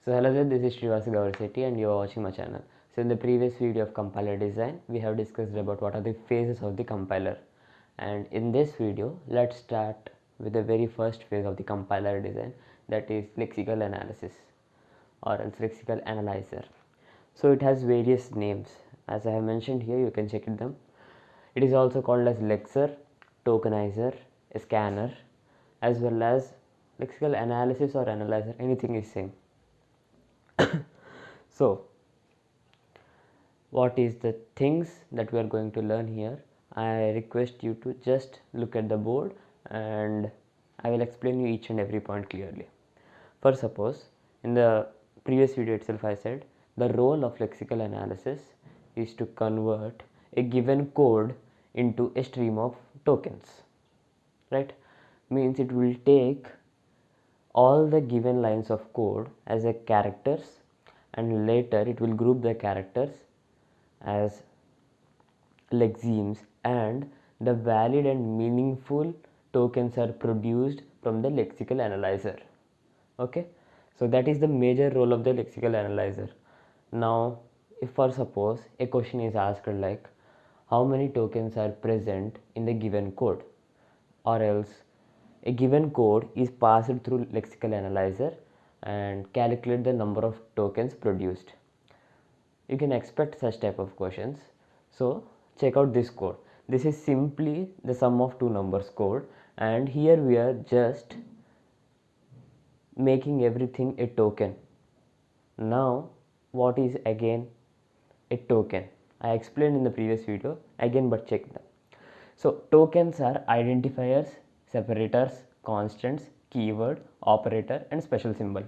So hello there, this is Srivas Gaurasetti and you are watching my channel. So in the previous video of compiler design, we have discussed about what are the phases of the compiler. And in this video, let's start with the very first phase of the compiler design, that is lexical analysis or else lexical analyzer. So it has various names. As I have mentioned here, you can check it them. It is also called as lexer, tokenizer, scanner, as well as lexical analysis or analyzer, anything is same. So what is the things that we are going to learn here? I request you to just look at the board and I will explain you each and every point clearly. For suppose in the previous video itself I said the role of lexical analysis is to convert a given code into a stream of tokens, right? Means it will take all the given lines of code as a characters and later it will group the characters as lexemes and the valid and meaningful tokens are produced from the lexical analyzer. Okay, so that is the major role of the lexical analyzer. Now if for suppose a question is asked like how many tokens are present in the given code, or else a given code is passed through lexical analyzer and calculate the number of tokens produced, you can expect such type of questions. So check out this code. This is simply the sum of two numbers code, and here we are just making everything a token. Now what is again a token? I explained in the previous video again, but check them. So tokens are identifiers, separators, constants, keyword, operator and special symbol.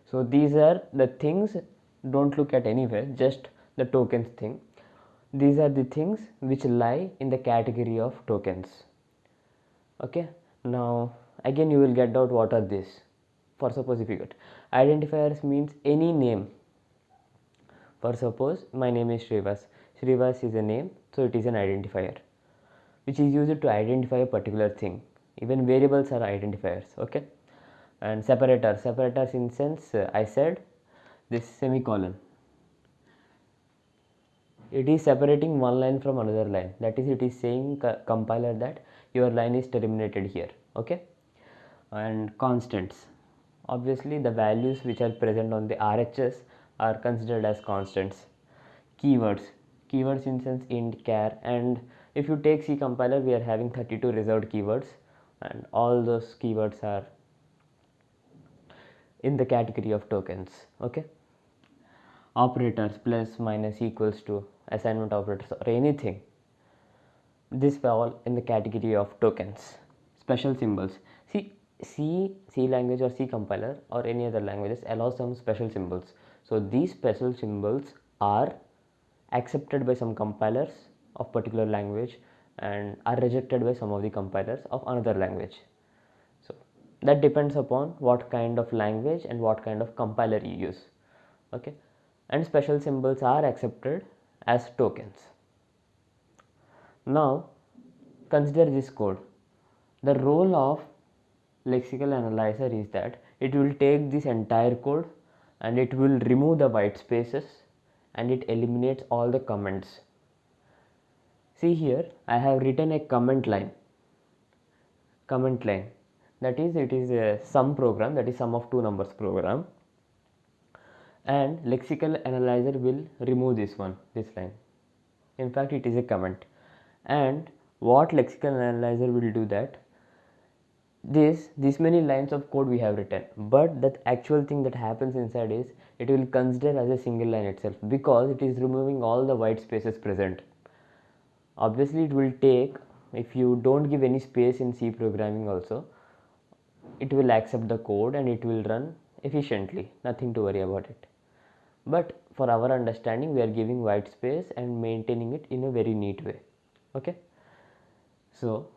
So these are the things, don't look at anywhere, just the tokens thing. These are the things which lie in the category of tokens. Okay, now again you will get out what are these. For suppose if you get identifiers means any name. For suppose my name is Shrivas. Shrivas is a name, so it is an identifier which is used to identify a particular thing. Even variables are identifiers. Okay, and separators in sense I said this semicolon, it is separating one line from another line, that is it is saying compiler that your line is terminated here. Okay, and constants, obviously the values which are present on the RHS are considered as constants. Keywords in sense int, char, and if you take C compiler we are having 32 reserved keywords and all those keywords are in the category of tokens. Okay, operators plus minus equals to assignment operators or anything, this fall in the category of tokens. Special symbols, see C language or C compiler or any other languages allow some special symbols. So these special symbols are accepted by some compilers of particular language and are rejected by some of the compilers of another language. So that depends upon what kind of language and what kind of compiler you use. Okay, and special symbols are accepted as tokens. Now consider this code. The role of lexical analyzer is that it will take this entire code and it will remove the white spaces and it eliminates all the comments. See here I have written a comment line, that is it is a sum program, that is sum of two numbers program, and lexical analyzer will remove this line. In fact it is a comment, and what lexical analyzer will do that this many lines of code we have written, but that actual thing that happens inside is it will consider as a single line itself because it is removing all the white spaces present. Obviously it will take, if you don't give any space in C programming also, it will accept the code and it will run efficiently, nothing to worry about it. But for our understanding we are giving white space and maintaining it in a very neat way. Okay, so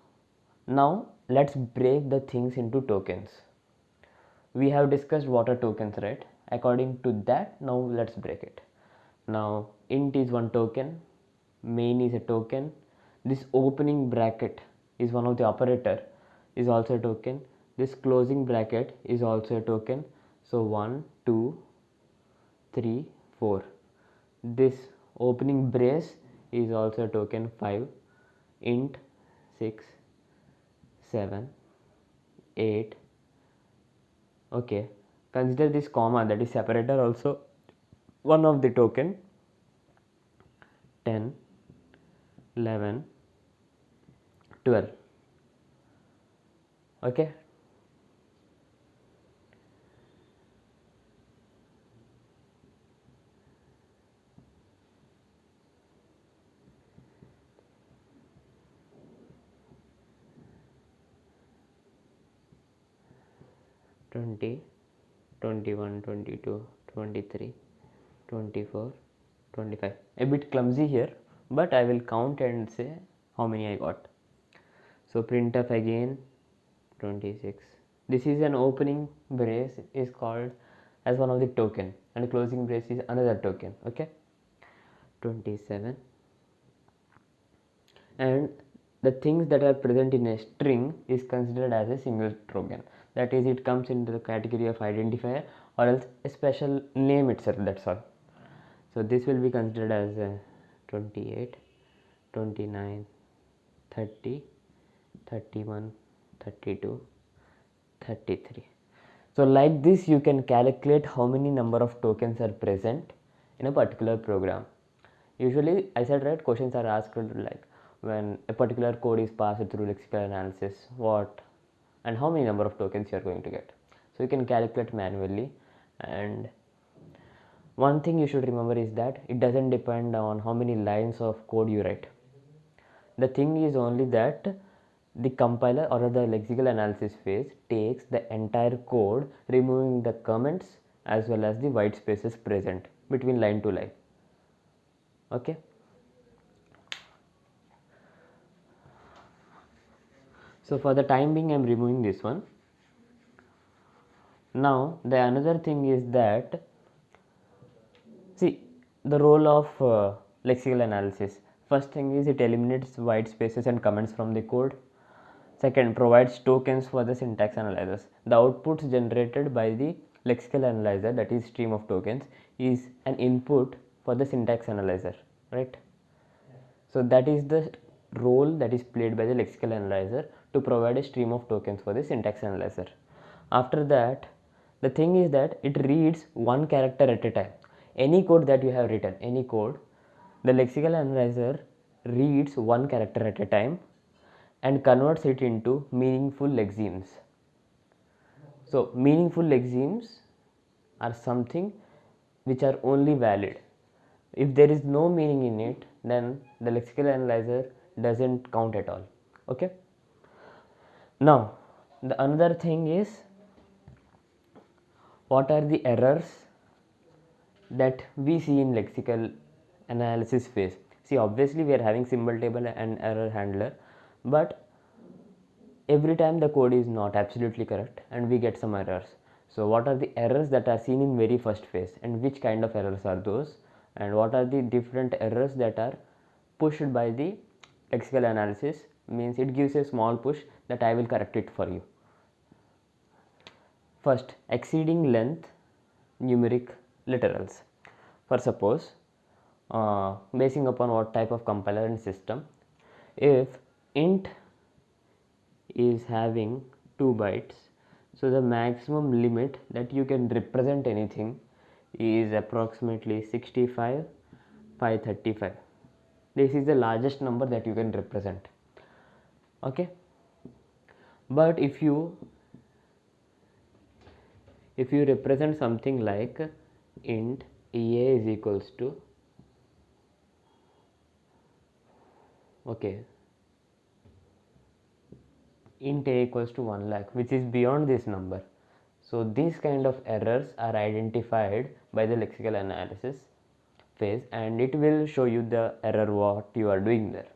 now let's break the things into tokens. We have discussed what are tokens, right? According to that, now let's break it. Now int is one token, main is a token, this opening bracket is one of the operator is also a token, this closing bracket is also a token. So 1 2 3, 4. This opening brace is also token 5. Int 6, 7, 8. Okay, consider this comma, that is separator, also one of the token. 10, 11, 12. Okay, 20, 21, 22, 23, 24, 25. A bit clumsy here, but I will count and say how many I got. So printf again 26. This is an opening brace is called as one of the token, and closing brace is another token. Okay, 27. And the things that are present in a string is considered as a single token. That is, it comes into the category of identifier or else a special name itself, that's all. So this will be considered as 28, 29, 30, 31, 32, 33. So like this you can calculate how many number of tokens are present in a particular program. Usually, I said right, questions are asked like when a particular code is passed through lexical analysis, what and how many number of tokens you are going to get. So you can calculate manually. And one thing you should remember is that it doesn't depend on how many lines of code you write. The thing is only that the compiler or the lexical analysis phase takes the entire code, removing the comments as well as the white spaces present between line to line. Okay. So for the time being I am removing this one. Now the another thing is that, see, the role of lexical analysis. First thing is it eliminates white spaces and comments from the code. Second, provides tokens for the syntax analyzers. The outputs generated by the lexical analyzer, that is stream of tokens, is an input for the syntax analyzer, right? So that is the role that is played by the lexical analyzer to provide a stream of tokens for the syntax analyzer. After that, the thing is that it reads one character at a time. Any code that you have written, any code, the lexical analyzer reads one character at a time and converts it into meaningful lexemes. So meaningful lexemes are something which are only valid. If there is no meaning in it, then the lexical analyzer doesn't count at all. Okay. Now the another thing is, what are the errors that we see in lexical analysis phase? See, obviously we are having symbol table and error handler, but every time the code is not absolutely correct and we get some errors. So what are the errors that are seen in very first phase, and which kind of errors are those, and what are the different errors that are pushed by the lexical analysis? Means it gives a small push that I will correct it for you. First, exceeding length numeric literals. For suppose, basing upon what type of compiler and system, if int is having 2 bytes, so the maximum limit that you can represent anything is approximately 65, 535. This is the largest number that you can represent. Okay, but if you represent something like int ea is equals to, okay, int a equals to 1 lakh, which is beyond this number. So these kind of errors are identified by the lexical analysis phase, and it will show you the error what you are doing there.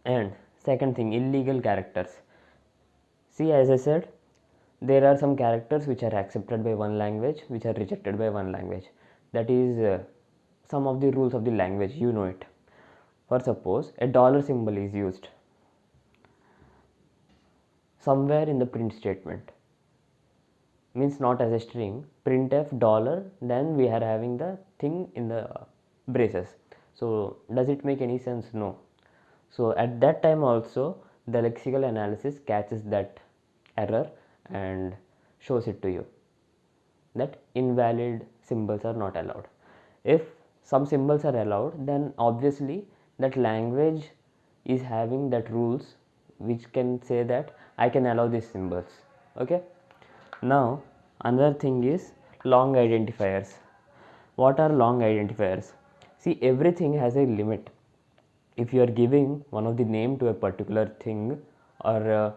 And second thing, illegal characters. See, as I said, there are some characters which are accepted by one language, which are rejected by one language. That is some of the rules of the language, you know it. For suppose a dollar symbol is used somewhere in the print statement, means not as a string, printf dollar, then we are having the thing in the braces. So does it make any sense? No. So at that time also the lexical analysis catches that error and shows it to you that invalid symbols are not allowed. If some symbols are allowed, then obviously that language is having that rules which can say that I can allow these symbols. Okay. Now another thing is long identifiers. What are long identifiers? See, everything has a limit. If you are giving one of the name to a particular thing, or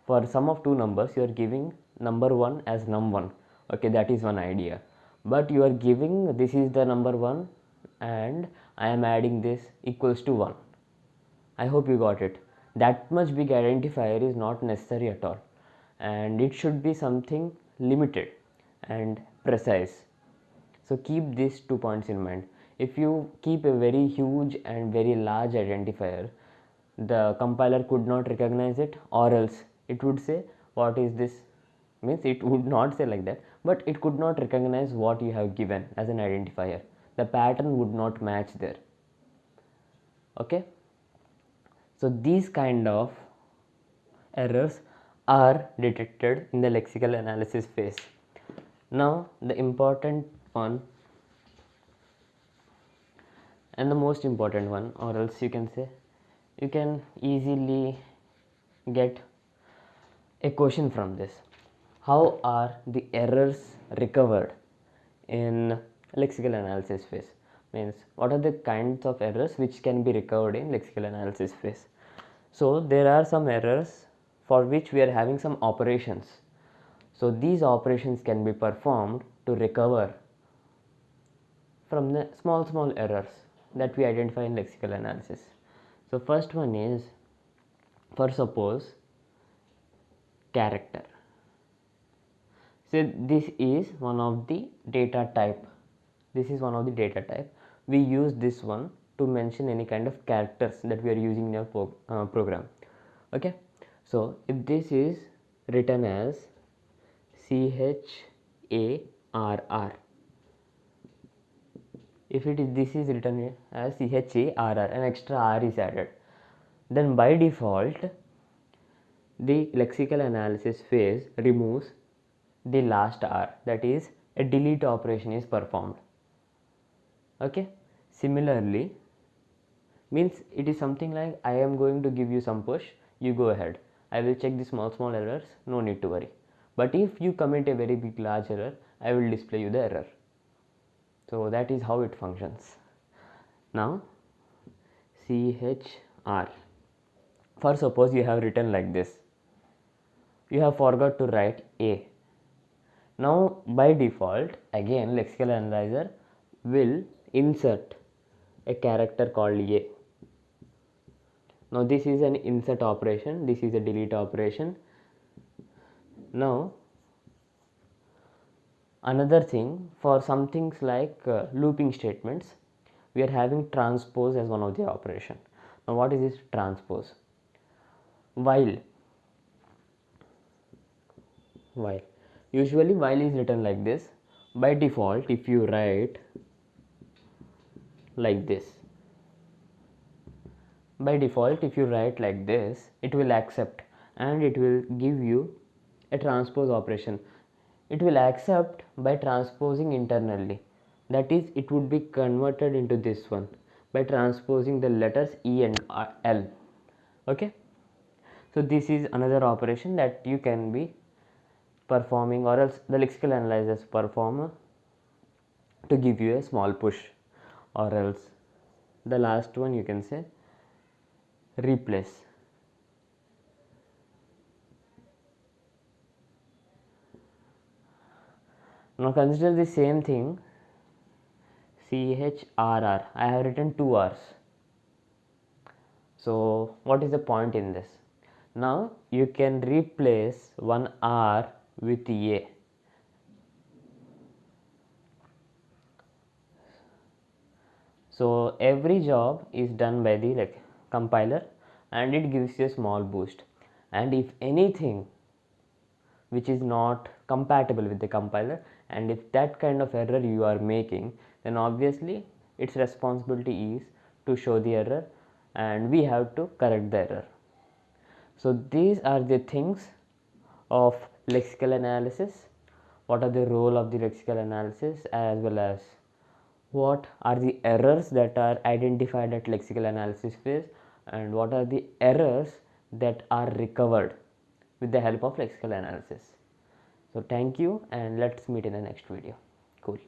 for sum of two numbers you are giving number 1 as num1, okay, that is one idea. But you are giving this is the number 1 and I am adding this equals to 1. I hope you got it. That much big identifier is not necessary at all, and it should be something limited and precise. So keep these 2 points in mind. If you keep a very huge and very large identifier, the compiler could not recognize it, or else it would say what is this, means it would not say like that, but it could not recognize what you have given as an identifier. The pattern would not match there. Okay. So these kind of errors are detected in the lexical analysis phase. Now the important one and the most important one, or else you can say you can easily get a question from this: how are the errors recovered in lexical analysis phase? Means what are the kinds of errors which can be recovered in lexical analysis phase? So there are some errors for which we are having some operations. So these operations can be performed to recover from the small errors that we identify in lexical analysis. So first one is, for suppose, character. So this is one of the data type. This is one of the data type. We use this one to mention any kind of characters that we are using in our program. Okay. So if this is written as CHARR, if this is written as CHARR, an extra R is added, then by default the lexical analysis phase removes the last R, that is a delete operation is performed. Okay. Similarly, means it is something like I am going to give you some push, you go ahead, I will check the small errors, no need to worry. But if you commit a very big large error, I will display you the error. So that is how it functions. Now CHR, for suppose you have written like this, you have forgot to write A. Now by default again lexical analyzer will insert a character called A. Now this is an insert operation, this is a delete operation. Now another thing, for some things like looping statements, we are having transpose as one of the operation. Now what is this transpose? While usually while is written like this. By default if you write like this, it will accept and it will give you a transpose operation. It will accept by transposing internally, that is it would be converted into this one by transposing the letters E and L. Okay. So this is another operation that you can be performing, or else the lexical analyzers perform to give you a small push, or else the last one you can say replace. Now consider the same thing, CHRR, I have written 2 R's. So what is the point in this? Now you can replace one R with A. So every job is done by the compiler and it gives you a small boost, and if anything which is not compatible with the compiler, and if that kind of error you are making, then obviously its responsibility is to show the error and we have to correct the error. So these are the things of lexical analysis. What are the role of the lexical analysis, as well as what are the errors that are identified at lexical analysis phase, and what are the errors that are recovered with the help of lexical analysis. So thank you, and let's meet in the next video. Cool.